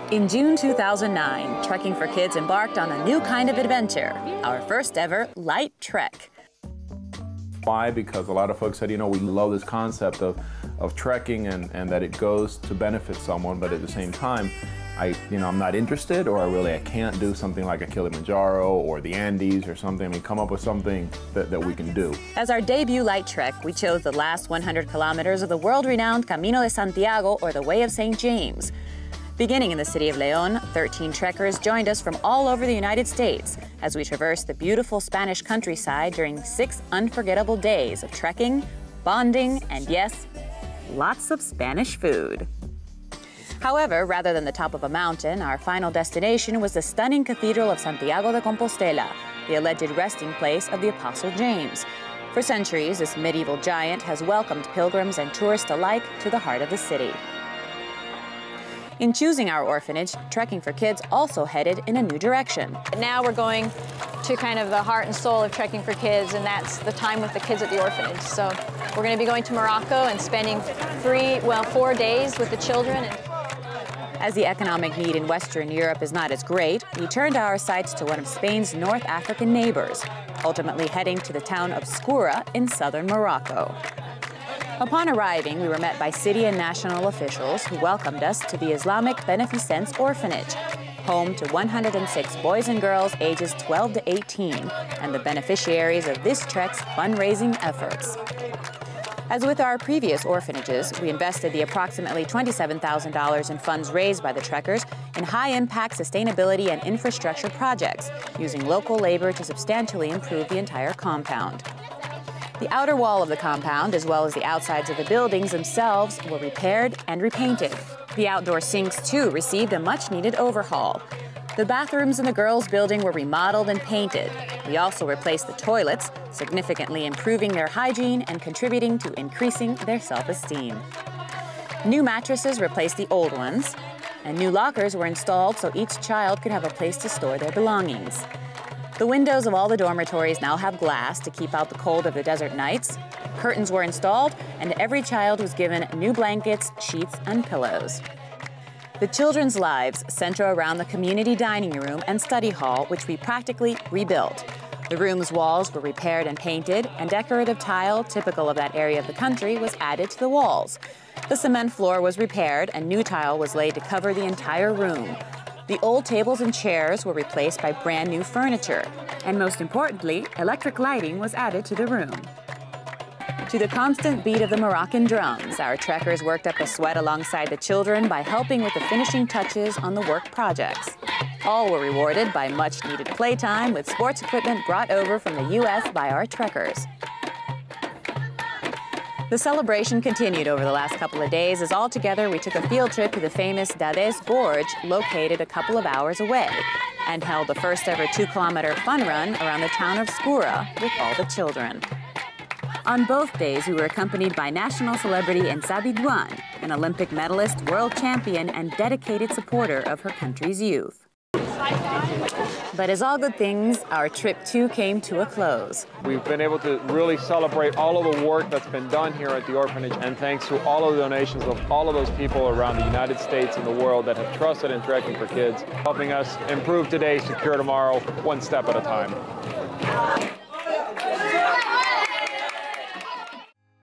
In June 2009, Trekking for Kids embarked on a new kind of adventure, our first ever Lite trek. Why? Because a lot of folks said, we love this concept of trekking and that it goes to benefit someone, but at the same time, I'm not interested, or I can't do something like a Kilimanjaro or the Andes or something. Come up with something that we can do. As our debut Lite trek, we chose the last 100 kilometers of the world-renowned Camino de Santiago, or the Way of St. James. Beginning in the city of León, 13 trekkers joined us from all over the United States as we traversed the beautiful Spanish countryside during 6 unforgettable days of trekking, bonding, and yes, lots of Spanish food. However, rather than the top of a mountain, our final destination was the stunning Cathedral of Santiago de Compostela, the alleged resting place of the Apostle James. For centuries, this medieval giant has welcomed pilgrims and tourists alike to the heart of the city. In choosing our orphanage, Trekking for Kids also headed in a new direction. Now we're going to kind of the heart and soul of Trekking for Kids, and that's the time with the kids at the orphanage. So we're going to be going to Morocco and spending 4 days with the children. As the economic need in Western Europe is not as great, we turned our sights to one of Spain's North African neighbors, ultimately heading to the town of Skoura in southern Morocco. Upon arriving, we were met by city and national officials who welcomed us to the Islamic Beneficence Orphanage, home to 106 boys and girls ages 12 to 18, and the beneficiaries of this trek's fundraising efforts. As with our previous orphanages, we invested the approximately $27,000 in funds raised by the trekkers in high-impact sustainability and infrastructure projects, using local labor to substantially improve the entire compound. The outer wall of the compound, as well as the outsides of the buildings themselves, were repaired and repainted. The outdoor sinks, too, received a much-needed overhaul. The bathrooms in the girls' building were remodeled and painted. We also replaced the toilets, significantly improving their hygiene and contributing to increasing their self-esteem. New mattresses replaced the old ones, and new lockers were installed so each child could have a place to store their belongings. The windows of all the dormitories now have glass to keep out the cold of the desert nights. Curtains were installed, and every child was given new blankets, sheets, and pillows. The children's lives center around the community dining room and study hall, which we practically rebuilt. The room's walls were repaired and painted, and decorative tile, typical of that area of the country, was added to the walls. The cement floor was repaired, and new tile was laid to cover the entire room. The old tables and chairs were replaced by brand new furniture. And most importantly, electric lighting was added to the room. To the constant beat of the Moroccan drums, our trekkers worked up a sweat alongside the children by helping with the finishing touches on the work projects. All were rewarded by much-needed playtime with sports equipment brought over from the U.S. by our trekkers. The celebration continued over the last couple of days as altogether we took a field trip to the famous Dades Gorge, located a couple of hours away, and held the first ever 2-kilometer fun run around the town of Skoura with all the children. On both days, we were accompanied by national celebrity Ensa Bidouan, an Olympic medalist, world champion, and dedicated supporter of her country's youth. But as all good things, our trip too came to a close. We've been able to really celebrate all of the work that's been done here at the orphanage, and thanks to all of the donations of all of those people around the United States and the world that have trusted in Trekking for Kids, helping us improve today, secure tomorrow, one step at a time.